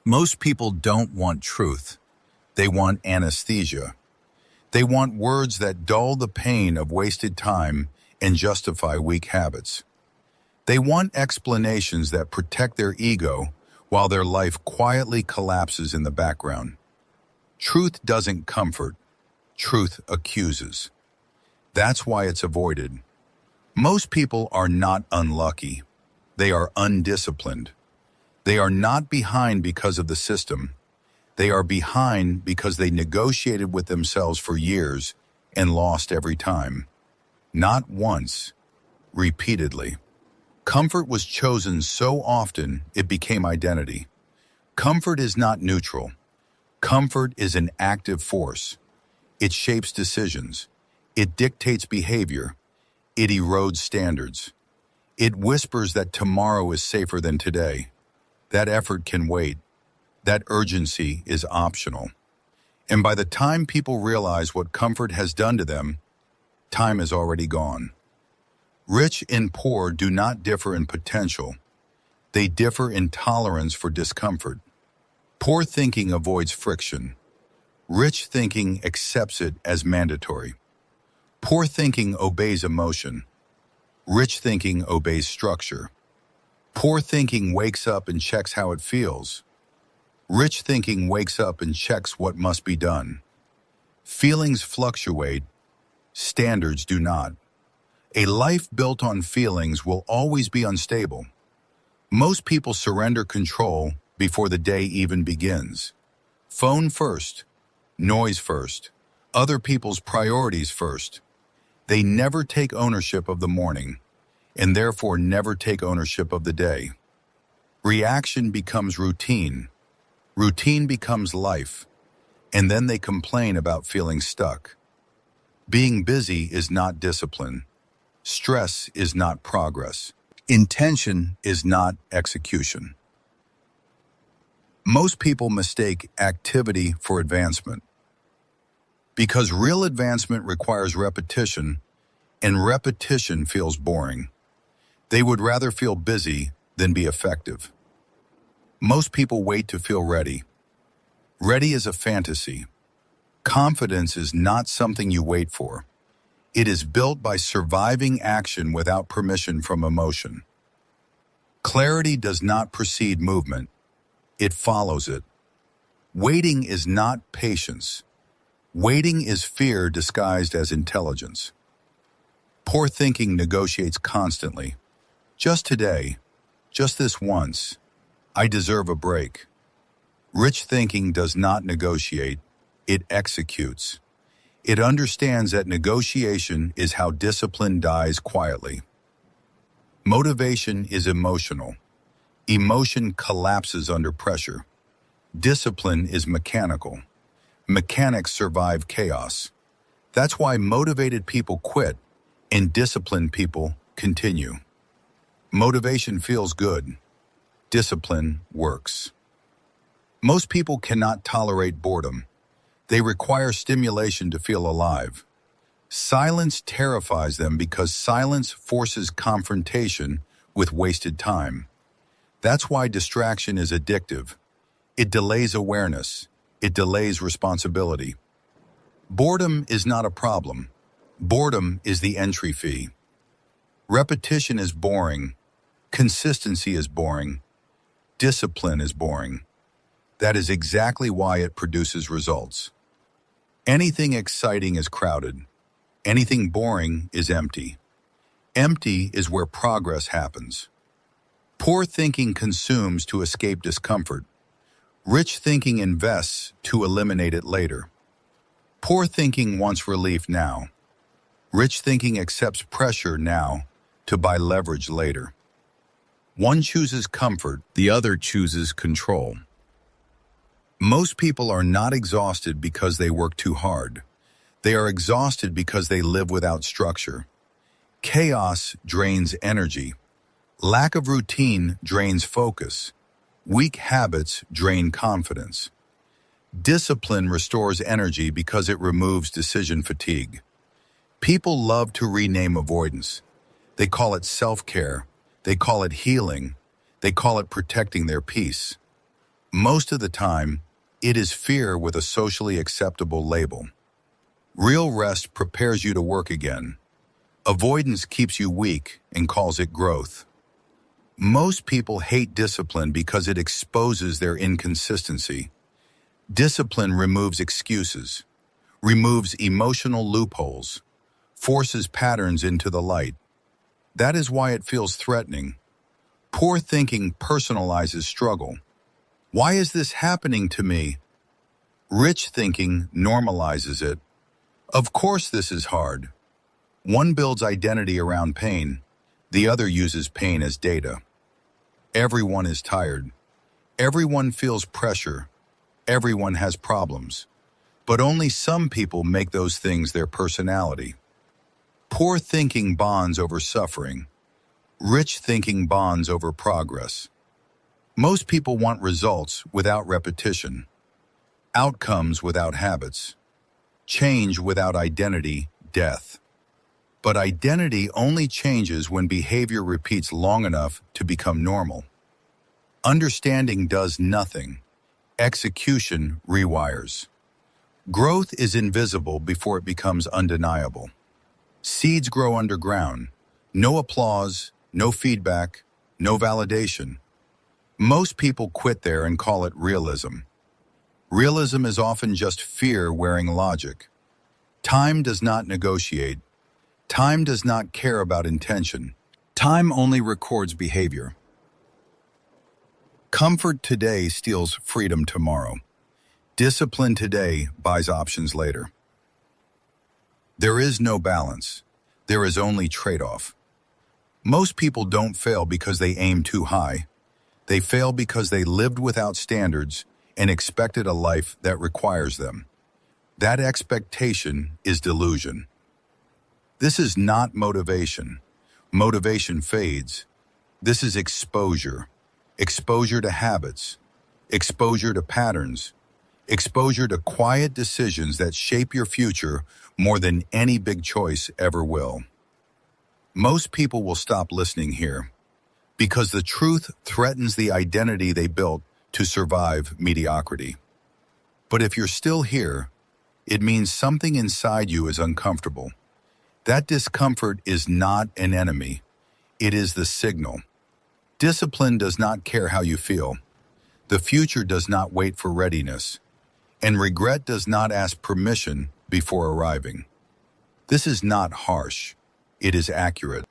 Most people don't want truth. They want anesthesia. They want words that dull the pain of wasted time and justify weak habits. They want explanations that protect their ego while their life quietly collapses in the background. Truth doesn't comfort. Truth accuses. That's why it's avoided. Most people are not unlucky. They are undisciplined. They are not behind because of the system. They are behind because they negotiated with themselves for years and lost every time. Not once, repeatedly. Comfort was chosen so often it became identity. Comfort is not neutral. Comfort is an active force. It shapes decisions. It dictates behavior. It erodes standards. It whispers that tomorrow is safer than today. That effort can wait. That urgency is optional. And by the time people realize what comfort has done to them, time is already gone. Rich and poor do not differ in potential. They differ in tolerance for discomfort. Poor thinking avoids friction. Rich thinking accepts it as mandatory. Poor thinking obeys emotion. Rich thinking obeys structure. Poor thinking wakes up and checks how it feels. Rich thinking wakes up and checks what must be done. Feelings fluctuate. Standards do not. A life built on feelings will always be unstable. Most people surrender control before the day even begins. Phone first, noise first, other people's priorities first. They never take ownership of the morning, and therefore never take ownership of the day. Reaction becomes routine. Routine becomes life, and then they complain about feeling stuck. Being busy is not discipline. Stress is not progress. Intention is not execution. Most people mistake activity for advancement. Because real advancement requires repetition, and repetition feels boring. They would rather feel busy than be effective. Most people wait to feel ready. Ready is a fantasy. Confidence is not something you wait for. It is built by surviving action without permission from emotion. Clarity does not precede movement. It follows it. Waiting is not patience. Waiting is fear disguised as intelligence. Poor thinking negotiates constantly. Just today, just this once, I deserve a break. Rich thinking does not negotiate, it executes. It understands that negotiation is how discipline dies quietly. Motivation is emotional. Emotion collapses under pressure. Discipline is mechanical. Mechanics survive chaos. That's why motivated people quit and disciplined people continue. Motivation feels good. Discipline works. Most people cannot tolerate boredom. They require stimulation to feel alive. Silence terrifies them because silence forces confrontation with wasted time. That's why distraction is addictive. It delays awareness. It delays responsibility. Boredom is not a problem. Boredom is the entry fee. Repetition is boring. Consistency is boring. Discipline is boring. That is exactly why it produces results. Anything exciting is crowded. Anything boring is empty. Empty is where progress happens. Poor thinking consumes to escape discomfort. Rich thinking invests to eliminate it later. Poor thinking wants relief now. Rich thinking accepts pressure now to buy leverage later. One chooses comfort, the other chooses control. Most people are not exhausted because they work too hard. They are exhausted because they live without structure. Chaos drains energy. Lack of routine drains focus. Weak habits drain confidence. Discipline restores energy because it removes decision fatigue. People love to rename avoidance. They call it self-care. They call it healing. They call it protecting their peace. Most of the time, it is fear with a socially acceptable label. Real rest prepares you to work again. Avoidance keeps you weak and calls it growth. Most people hate discipline because it exposes their inconsistency. Discipline removes excuses, removes emotional loopholes, forces patterns into the light. That is why it feels threatening. Poor thinking personalizes struggle. Why is this happening to me? Rich thinking normalizes it. Of course this is hard. One builds identity around pain. The other uses pain as data. Everyone is tired. Everyone feels pressure. Everyone has problems. But only some people make those things their personality. Poor thinking bonds over suffering. Rich thinking bonds over progress. Most people want results without repetition, outcomes without habits, change without identity, death. But identity only changes when behavior repeats long enough to become normal. Understanding does nothing. Execution rewires. Growth is invisible before it becomes undeniable. Seeds grow underground. No applause, no feedback, no validation. Most people quit there and call it realism. Realism is often just fear wearing logic. Time does not negotiate. Time does not care about intention. Time only records behavior. Comfort today steals freedom tomorrow. Discipline today buys options later. There is no balance. There is only trade-off. Most people don't fail because they aim too high. They fail because they lived without standards and expected a life that requires them. That expectation is delusion. This is not motivation. Motivation fades. This is exposure. Exposure to habits. Exposure to patterns. Exposure to quiet decisions that shape your future more than any big choice ever will. Most people will stop listening here because the truth threatens the identity they built to survive mediocrity. But if you're still here, it means something inside you is uncomfortable. That discomfort is not an enemy. It is the signal. Discipline does not care how you feel. The future does not wait for readiness. And regret does not ask permission before arriving. This is not harsh. It is accurate.